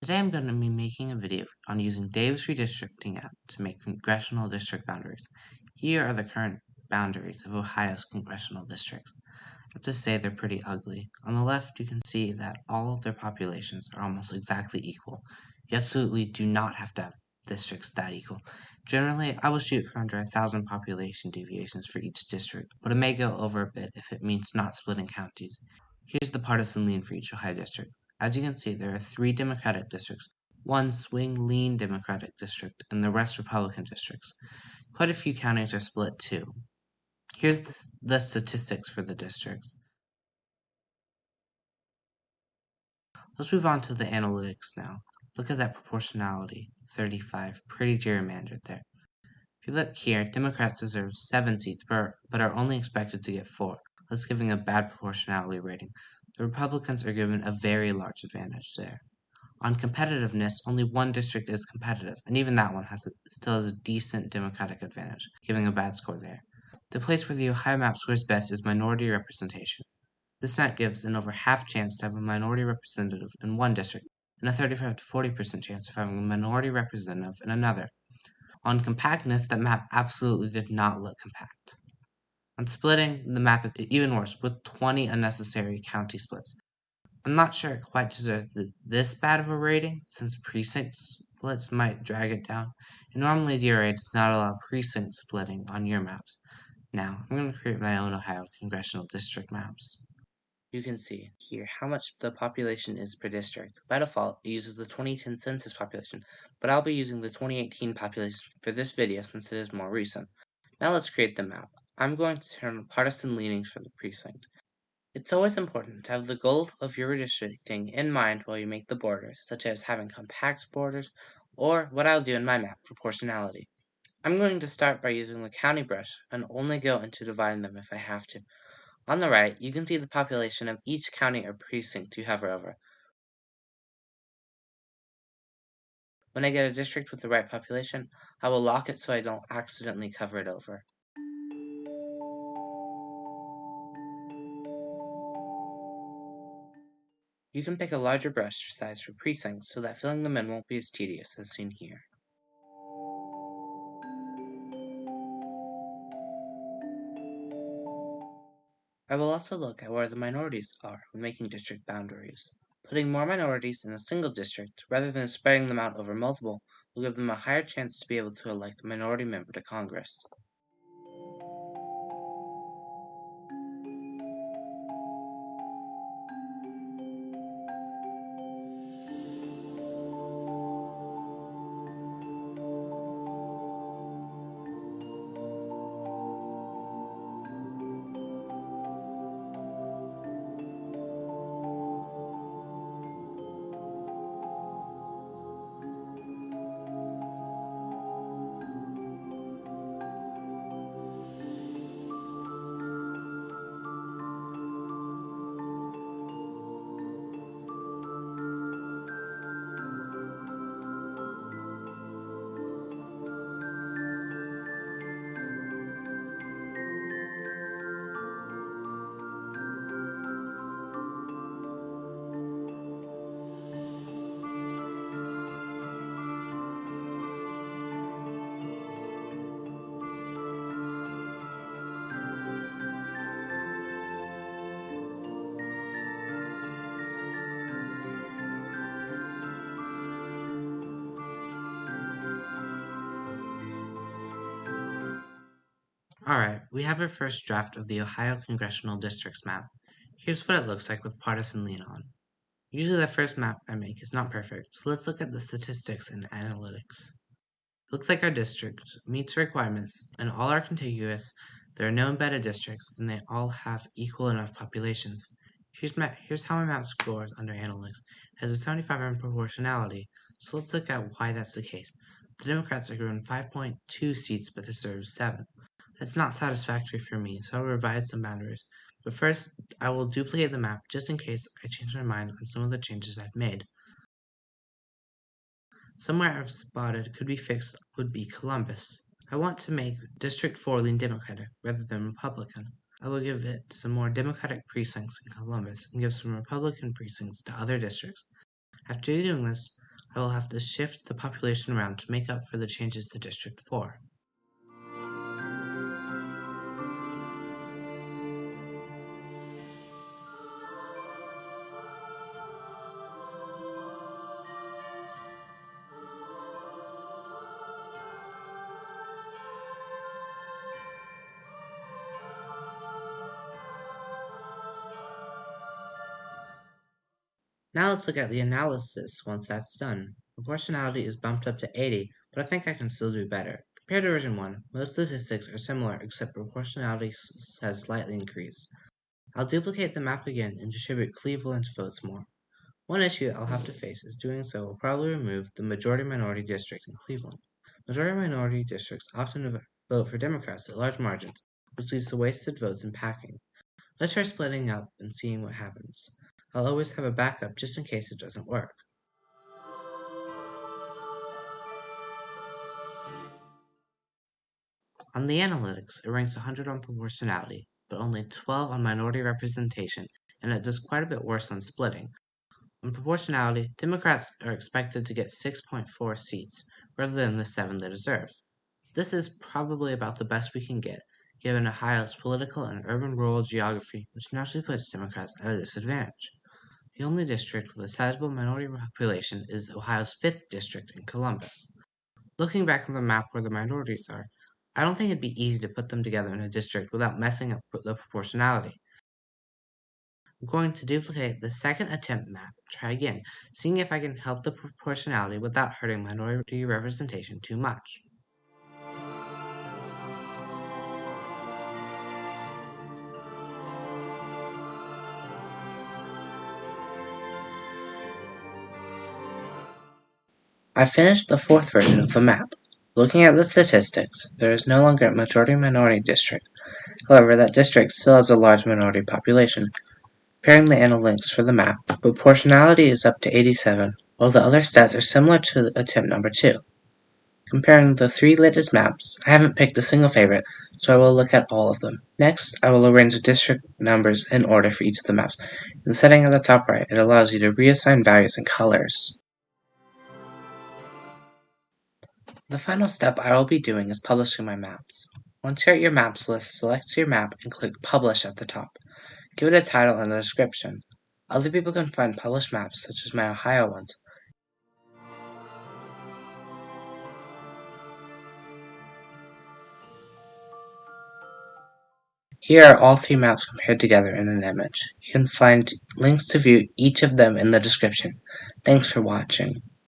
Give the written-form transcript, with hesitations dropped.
Today I'm going to be making a video on using Dave's Redistricting App to make congressional district boundaries. Here are the current boundaries of Ohio's congressional districts. I have to say they're pretty ugly. On the left, you can see that all of their populations are almost exactly equal. You absolutely do not have to have districts that equal. Generally, I will shoot for under 1,000 population deviations for each district, but it may go over a bit if it means not splitting counties. Here's the partisan lean for each Ohio district. As you can see, there are 3 Democratic districts, 1 swing lean Democratic district, and the rest Republican districts. Quite a few counties are split too. Here's the statistics for the districts. Let's move on to the analytics now. Look at that proportionality, 35, pretty gerrymandered there. If you look here, Democrats deserve 7 seats, but are only expected to get 4. That's giving a bad proportionality rating. The Republicans are given a very large advantage there. On competitiveness, only 1 district is competitive, and even that one still has a decent Democratic advantage, giving a bad score there. The place where the Ohio map scores best is minority representation. This map gives an over half chance to have a minority representative in one district, and a 35 to 40% chance of having a minority representative in another. On compactness, that map absolutely did not look compact. On splitting, the map is even worse, with 20 unnecessary county splits. I'm not sure it quite deserves this bad of a rating, since precinct splits might drag it down, and normally DRA does not allow precinct splitting on your maps. Now, I'm going to create my own Ohio congressional district maps. You can see here how much the population is per district. By default, it uses the 2010 census population, but I'll be using the 2018 population for this video since it is more recent. Now let's create the map. I'm going to turn partisan leanings for the precinct. It's always important to have the goal of your redistricting in mind while you make the borders, such as having compact borders, or what I'll do in my map, proportionality. I'm going to start by using the county brush and only go into dividing them if I have to. On the right, you can see the population of each county or precinct you hover over. When I get a district with the right population, I will lock it so I don't accidentally cover it over. You can pick a larger brush size for precincts so that filling them in won't be as tedious as seen here. I will also look at where the minorities are when making district boundaries. Putting more minorities in a single district, rather than spreading them out over multiple, will give them a higher chance to be able to elect a minority member to Congress. Alright, we have our first draft of the Ohio Congressional Districts map. Here's what it looks like with partisan lean on. Usually the first map I make is not perfect, so let's look at the statistics and analytics. It looks like our district meets requirements, and all are contiguous, there are no embedded districts, and they all have equal enough populations. Here's how my map scores under analytics. It has a 75 in proportionality, so let's look at why that's the case. The Democrats are given 5.2 seats but deserve 7. That's not satisfactory for me, so I'll revise some boundaries. But first, I will duplicate the map just in case I change my mind on some of the changes I've made. Somewhere I've spotted could be fixed would be Columbus. I want to make District 4 lean Democratic rather than Republican. I will give it some more Democratic precincts in Columbus and give some Republican precincts to other districts. After doing this, I will have to shift the population around to make up for the changes to District 4. Now let's look at the analysis once that's done. Proportionality is bumped up to 80, but I think I can still do better. Compared to version 1, most statistics are similar except proportionality has slightly increased. I'll duplicate the map again and distribute Cleveland's votes more. One issue I'll have to face is doing so will probably remove the majority-minority district in Cleveland. Majority-minority districts often vote for Democrats at large margins, which leads to wasted votes and packing. Let's try splitting up and seeing what happens. I'll always have a backup just in case it doesn't work. On the analytics, it ranks 100 on proportionality, but only 12 on minority representation, and it does quite a bit worse on splitting. On proportionality, Democrats are expected to get 6.4 seats, rather than the 7 they deserve. This is probably about the best we can get, given Ohio's political and urban-rural geography, which naturally puts Democrats at a disadvantage. The only district with a sizable minority population is Ohio's 5th district in Columbus. Looking back on the map where the minorities are, I don't think it'd be easy to put them together in a district without messing up the proportionality. I'm going to duplicate the second attempt map and try again, seeing if I can help the proportionality without hurting minority representation too much. I finished the fourth version of the map. Looking at the statistics, there is no longer a majority-minority district. However, that district still has a large minority population. Comparing the analytics for the map, proportionality is up to 87, while the other stats are similar to attempt number 2. Comparing the 3 latest maps, I haven't picked a single favorite, so I will look at all of them. Next, I will arrange the district numbers in order for each of the maps. In the setting at the top right, it allows you to reassign values and colors. The final step I will be doing is publishing my maps. Once you're at your maps list, select your map and click Publish at the top. Give it a title and a description. Other people can find published maps, such as my Ohio ones. Here are all 3 maps compared together in an image. You can find links to view each of them in the description. Thanks for watching.